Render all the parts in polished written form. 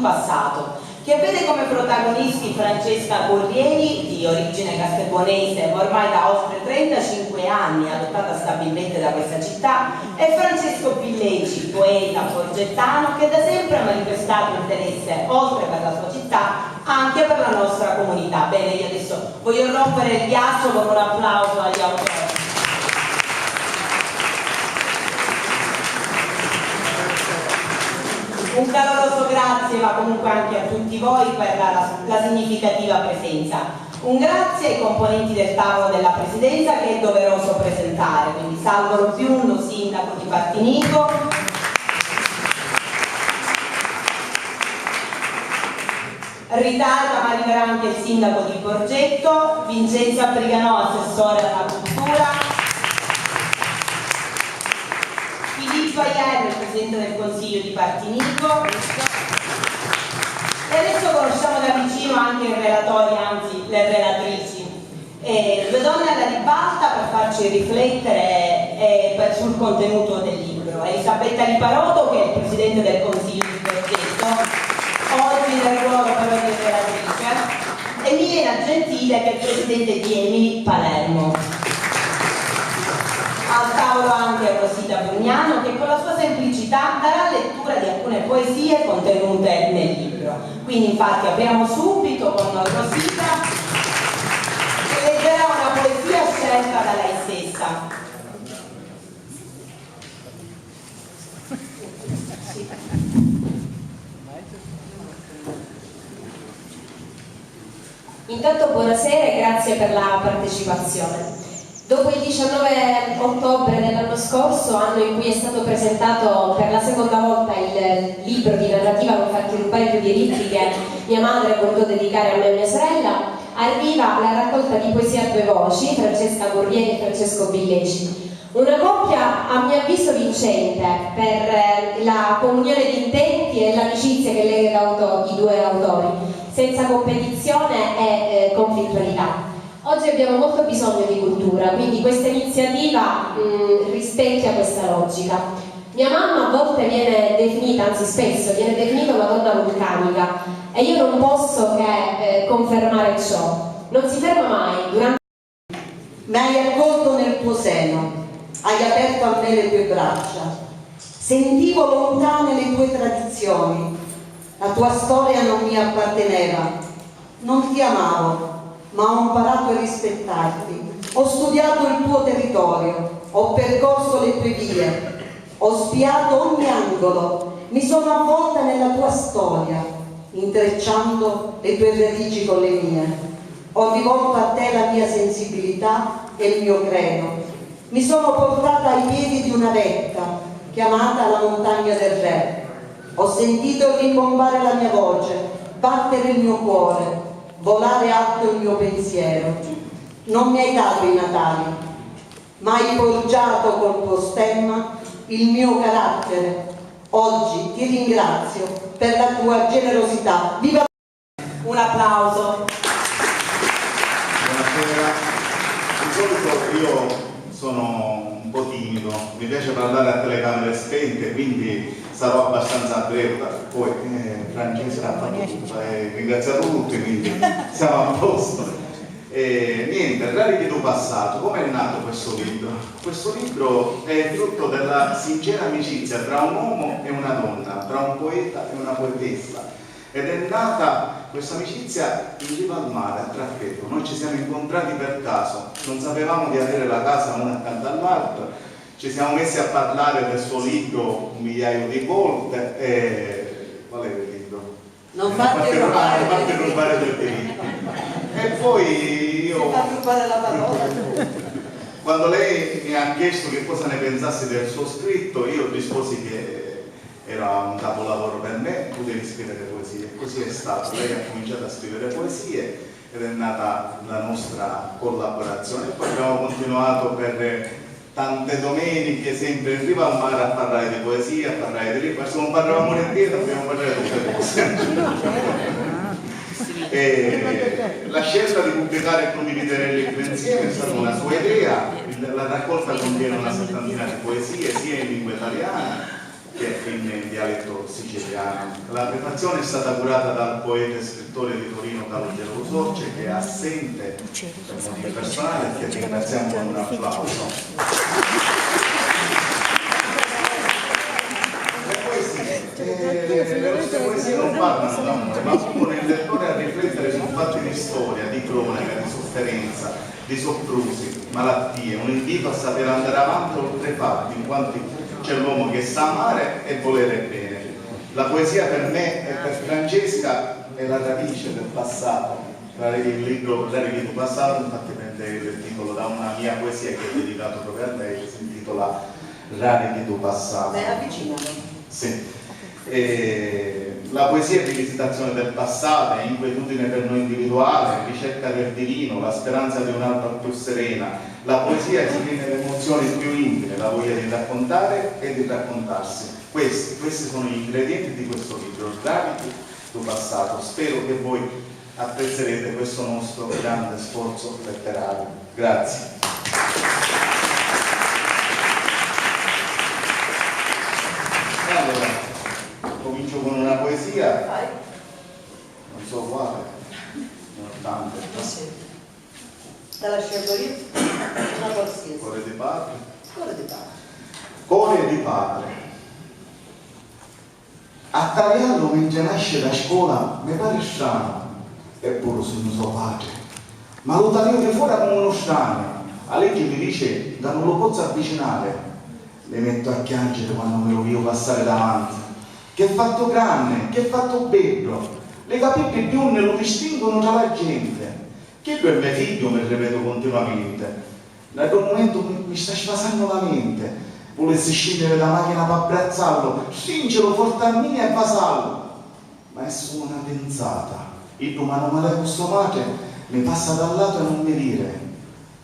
passato, che vede come protagonisti Francesca Corrieri, di origine castelbuonese, ormai da oltre 35 anni adottata stabilmente da questa città, e Francesco Pilleci, poeta forgettano, che da sempre ha manifestato interesse, oltre per la sua città, anche per la nostra comunità. Bene, io adesso voglio rompere il ghiaccio con un applauso agli autori. Un caloroso grazie, ma comunque anche a tutti voi per la significativa presenza. Un grazie ai componenti del tavolo della Presidenza, che è doveroso presentare, quindi Salvo Biondo, sindaco di Partinico, ritarda ma arriverà anche il sindaco di Borgetto, Vincenzo Briganò, assessore alla cultura, Filippo Aiello, il Presidente del Consiglio di Partinico, e adesso conosciamo da vicino anche i relatori, anzi le relatrici, due donne alla ribalta per farci riflettere sul contenuto del libro. Elisabetta Liparotto, che è il Presidente del Consiglio di Borgetto, oggi nel ruolo però di relatrice, e Milena Gentile, che è il Presidente di Emili Palermo. Al tavolo anche Rosita Brugnano, che con la sua semplicità darà lettura di alcune poesie contenute nel libro. Quindi infatti apriamo subito con Rosita, che leggerà una poesia scelta da lei stessa. Intanto buonasera e grazie per la partecipazione. Dopo il 19 ottobre dell'anno scorso, anno in cui è stato presentato per la seconda volta il libro di narrativa per far sviluppare più diritti che mia madre ha voluto dedicare a me e mia sorella, arriva la raccolta di poesia a due voci, Francesca Corrieri e Francesco Pilleci. Una coppia a mio avviso vincente per la comunione di intenti e l'amicizia che lega i due autori, senza competizione e conflittualità. Oggi abbiamo molto bisogno di cultura, quindi questa iniziativa rispecchia questa logica. Mia mamma a volte viene definita, anzi spesso viene definita una donna vulcanica, e io non posso che confermare ciò. Non si ferma mai durante... Mi hai accolto nel tuo seno, hai aperto a me le tue braccia, sentivo lontane le tue tradizioni, la tua storia non mi apparteneva, non ti amavo, ma ho imparato a rispettarti, ho studiato il tuo territorio, ho percorso le tue vie, ho spiato ogni angolo, mi sono avvolta nella tua storia, intrecciando le tue radici con le mie. Ho rivolto a te la mia sensibilità e il mio credo. Mi sono portata ai piedi di una vetta, chiamata la montagna del Re. Ho sentito rimbombare la mia voce, battere il mio cuore, volare alto il mio pensiero. Non mi hai dato i Natali, ma hai forgiato col tuo stemma il mio carattere. Oggi ti ringrazio per la tua generosità. Viva! Un applauso. Buonasera. Di solito io sono un po' timido, mi piace parlare a telecamere spente, quindi sarò abbastanza breve. Poi Francesca ha fatto tutto, ringraziato tutti, quindi siamo a posto. Niente, Rari di passato, come è nato questo libro? Questo libro è frutto della sincera amicizia tra un uomo e una donna, tra un poeta e una poetessa, ed è nata questa amicizia in riva al mare, a Trappeto. Noi ci siamo incontrati per caso, non sapevamo di avere la casa una accanto all'altra, ci siamo messi a parlare del suo libro un migliaio di volte. Qual è il libro? Non fate rubare del diritto. E poi io, quando lei mi ha chiesto che cosa ne pensassi del suo scritto, io risposi che era un capolavoro per me, tu devi scrivere poesie. Così è stato, lei ha cominciato a scrivere poesie ed è nata la nostra collaborazione. E poi abbiamo continuato per tante domeniche, sempre in riva al mare, a parlare di poesia, a parlare di libri. Se non parlavamo nemmeno, dobbiamo parlare di tutte cose. La scelta di pubblicare e condividere il libro insieme è stata una sua idea. La raccolta contiene una settantina di poesie, sia in lingua italiana che è in dialetto siciliano. La prefazione è stata curata dal poeta e scrittore di Torino Calogero Sorce, che è assente per motivi personali e che ringraziamo con un applauso. Le nostre poesie non parlano d'amore, ma pongono il lettore a riflettere su fatti di storia, di cronaca, di sofferenza, di soprusi, malattie, un invito a saper andare avanti oltre i fatti, in quanto c'è l'uomo che sa amare e volere bene. La poesia per me e per Francesca è la radice del passato. Il libro Radici del passato infatti prende il titolo da una mia poesia che è dedicato proprio a lei, si intitola Radici del passato. Beh, avvicinalo. Sì. La poesia è rivisitazione del passato, è inquietudine per noi individuale, ricerca del divino, la speranza di un'altra più serena. La poesia esprime le emozioni più intime, la voglia di raccontare e di raccontarsi. Questi sono gli ingredienti di questo libro, Radici del passato. Spero che voi apprezzerete questo nostro grande sforzo letterario. Grazie. Allora, comincio con una poesia, non so quale, ne ho tante. Te la scelgo io? Una qualsiasi. Cuore di padre. Cuore di padre. Cuore di padre. A tagliarlo mentre nasce da scuola mi pare strano, eppure sono suo padre. Ma lo taglio di fuori come uno strano. A legge mi dice che non lo posso avvicinare. Le metto a piangere quando me lo vedo passare davanti. Che fatto grande, che fatto bello. Le capite bionde lo distinguono tra la gente. Che lui è mio figlio, mi ripeto continuamente. Da quel momento mi sta sfasando la mente. Volessi scendere da macchina per abbracciarlo, stringerlo fortemente e basarlo. Ma è solo una pensata. Il mano male questo madre mi passa dal lato e non mi dire.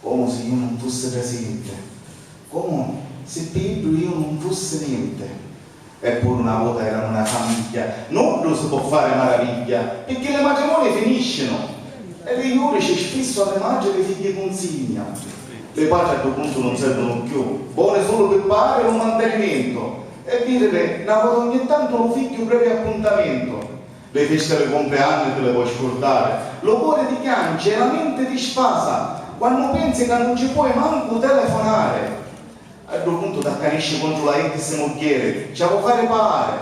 Come se io non fosse presente. Come se per io non fosse niente. Eppure una volta era una famiglia, non si può fare meraviglia, perché le matrimonio finiscono e le giudici spesso alle madri le figlie consigliano. Le padri a quel punto non servono più, buone solo per pagare un mantenimento e dire una volta ogni tanto lo figlio breve appuntamento. Le feste del compleanno te le puoi scordare, lo cuore ti piange e la mente ti sfasa quando pensi che non ci puoi manco telefonare. A quel punto ti accanisci contro la ex moglie, ci può fare pare,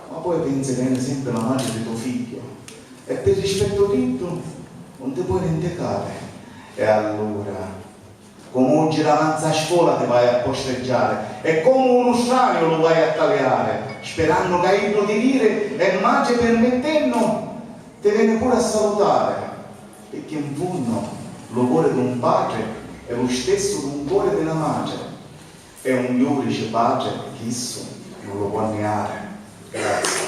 ma poi pensi che è sempre la madre di tuo figlio e per rispetto di tutto non ti puoi vendicare. E allora, come oggi davanti a scuola ti vai a posteggiare e come uno strano lo vai a tagliare, sperando che il di dire e madre permettendo ti viene pure a salutare, perché in fondo lo cuore di un padre è lo stesso di un cuore di una madre. E un giudice padre che isso non lo può negare. Grazie.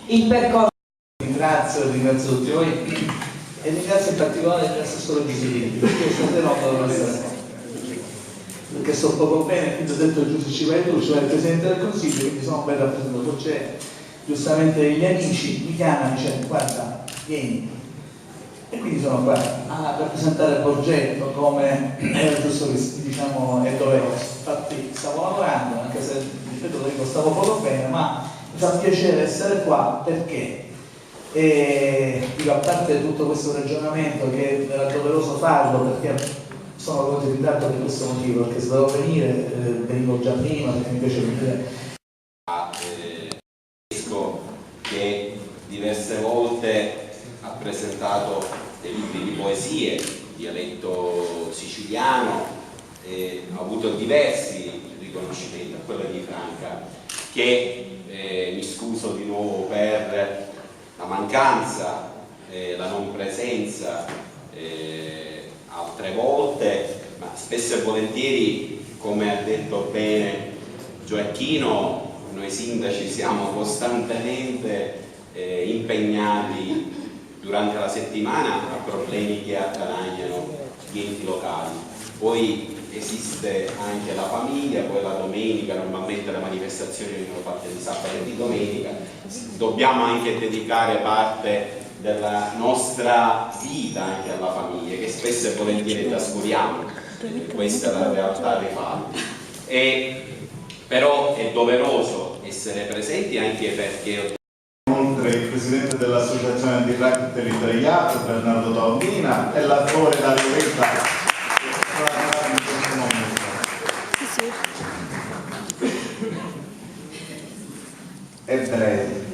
Il percorso. Ringrazio tutti voi e ringrazio in particolare l'assessore Giuseppe, perché stasera non devo essere, perché sto poco bene, quindi ho detto Giuseppe Civello, cioè il Presidente del Consiglio, quindi sono ben rappresentato. Poi c'è giustamente gli amici, mi chiamano e dicono guarda, vieni. E quindi sono qua a rappresentare il progetto come era giusto che diciamo è doveroso. Infatti stavo lavorando, anche se ripeto lo dico, stavo poco bene, ma mi fa piacere essere qua perché dico, a parte tutto questo ragionamento che era doveroso farlo perché sono venuto in ritardo per questo motivo, perché se dovevo venire venivo già prima perché mi piace venire. Che diverse volte ha presentato dei libri di poesie in dialetto siciliano, ha avuto diversi riconoscimenti, a quello di Franca, che mi scuso di nuovo per la mancanza, la non presenza altre volte, ma spesso e volentieri, come ha detto bene Gioacchino, noi sindaci siamo costantemente impegnati durante la settimana a problemi che attanagliano gli enti locali. poi esiste anche la famiglia, poi la domenica, normalmente le manifestazioni vengono fatte di sabato e di domenica, dobbiamo anche dedicare parte della nostra vita anche alla famiglia, che spesso e volentieri trascuriamo, questa è la realtà dei fatti. Però è doveroso essere presenti anche perché Oltre il presidente dell'associazione antirracket territoriale Bernardo Taormina e l'attore Dario Vetta. Ebrei,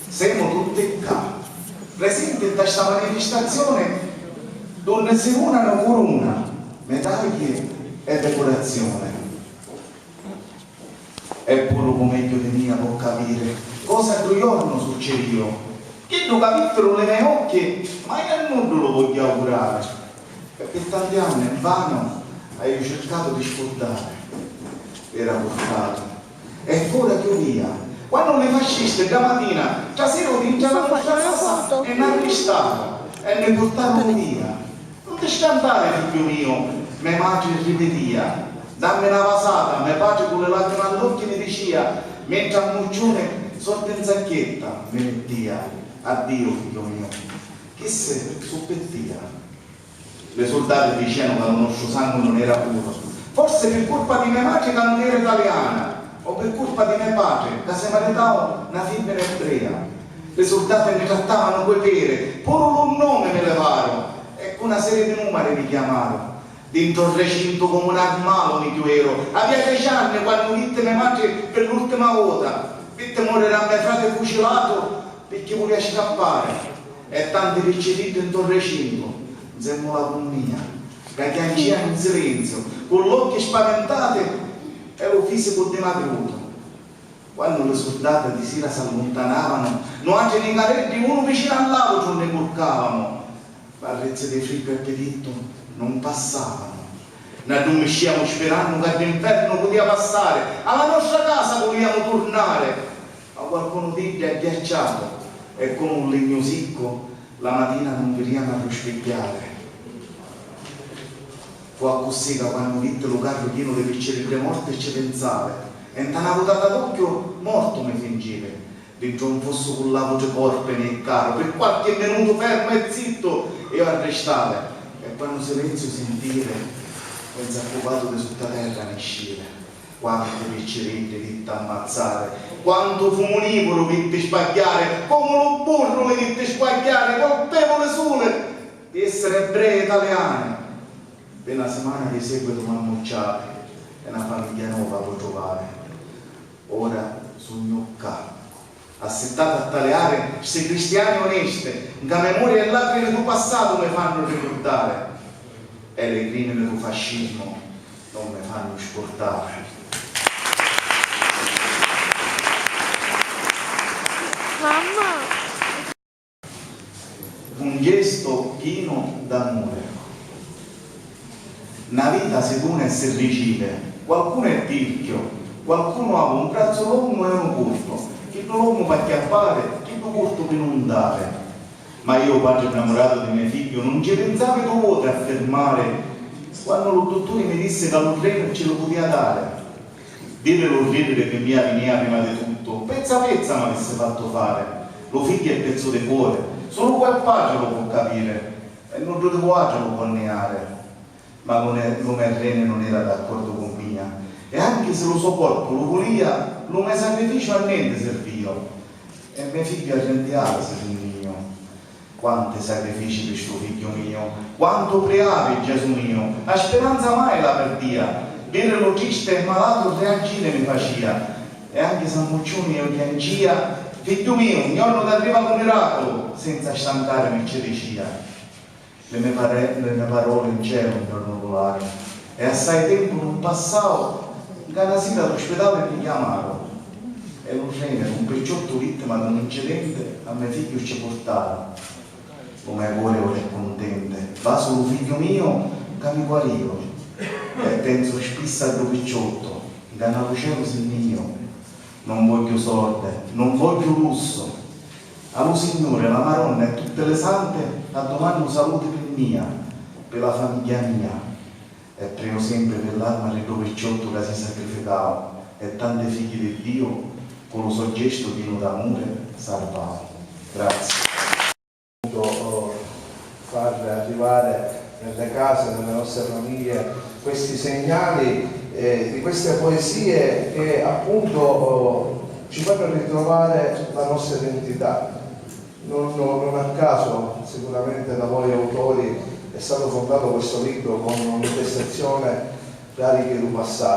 siamo tutti qua presenti in questa manifestazione dove si unano corona, medaglie e decorazione. Eppure come meglio di mia può capire cosa a due giorni succede. Che non capitano le mie occhie, ma io a nulla lo voglio augurare, perché tanti anni in vano hai cercato di scordare. Era portato e fuori che via quando le fasciste da mattina trasero di la nostra casa e mi arrestarono e mi portarono via. Non ti scandare, figlio mio, mia madre ripetia, dammi una vasata, mio padre con le lacrime all'occhio mi diceva, mentre a Murcione sorte in zacchetta mi mettia, addio figlio mio, che se suppettia. Le soldate dicevano che il nostro sangue non era puro, forse per colpa di mia madre che non era italiana, o per colpa di mio padre che si maritava una femmina ebrea. Le soldate mi trattavano coi pere, pure un nome mi levarono e con una serie di numeri mi chiamarono. Dentro il recinto come un armalo mi chiuero. Aveva 10 anni quando vitte mia madre per l'ultima volta. Vitte morire a mio frate fucilato perché voleva scappare. E tanti ricceviti in il recinto. Insieme alla mia, che chianciava in silenzio, con gli occhi spaventati e lo fisico dimagruto. Quando le soldate di sera si allontanavano, noi anche nei carretti uno vicino all'altro ne curcavano. Barrezze di frigo e peditto non passavano. Noi dormisciamo sperando che l'inferno poteva passare, alla nostra casa vogliamo tornare. Ma qualcuno di è ghiacciato e con un legno secco la mattina non veniamo a rispecchiare. Fu a così che quando vitte lo carro pieno di piccere morte e ci pensava. E in una votata d'occhio morto mi fingeva. Dentro un fosso con la voce corpo nel carro. Per qualche minuto fermo e zitto io arrestava. E quando silenzio sentire, pensa occupato di sotto terra ne uscire. Quante picceretti vitte ammazzare, quanto fumonivoro vitte spagliare, come lo burro le vitte spagliare, colpevole sole di essere ebrei italiani. Per una settimana di seguito mi ammucciate e una famiglia nuova può trovare. Ora sogno qua, assettato a taleare queste cristiane oneste, che memoria e lacrime del tuo passato mi fanno ricordare, e le grine del tuo fascismo non mi fanno sportare. Mamma! Un gesto pieno d'amore. Una vita se tu ne si riceve, qualcuno è tirchio, qualcuno ha un braccio lungo e uno corto, chi lo lungo per chiappare, chi lo corto per non dare. Ma io, padre innamorato di mio figlio, non ci pensavo due volte a fermare quando lo dottore mi disse che lo treno ce lo poteva dare. Dire lo ridere che mi veniva prima di tutto, pezza a pezza mi avesse fatto fare. Lo figlio è pezzo di cuore, solo quel padre lo può capire e non lo devo altro lo può neare. Ma l'uomo Rene non era d'accordo con mia, e anche se lo suo corpo lo volia, l'uomo sacrificio a niente serviva. E mio figlio arrendiava se fu mio. Quanti sacrifici per suo figlio mio, quanto preave Gesù mio, a speranza mai la perdia, vedere lo triste e malato reagire mi faceva, e anche San Muccioni io piangia, figlio mio, un giorno ti arriva un miracolo, senza stancare mi ci diceva. Le mie parole in cielo un giorno volare, e assai tempo non passavo, che una sera all'ospedale mi chiamarono, e lo genere, un picciotto vittima di un incidente, a mio figlio ci portarono. Come cuore ora è contente, va solo figlio mio che mi guarivo, e penso spissa al tuo picciotto, che hanno cielo sul mio. Non voglio sorte, non voglio lusso. Allo Signore, la Maronna e tutte le sante a domani salute per mia, per la famiglia mia e prego sempre per l'arma del tuo picciotto che si sacrificava e tanti figli di Dio con lo suo gesto pieno d'amore salvava. Grazie. Far arrivare nelle case, nelle nostre famiglie questi segnali di queste poesie che appunto ci fanno ritrovare la nostra identità. Non a caso sicuramente da voi autori è stato fondato questo libro con un'intestazione Cariche du passato.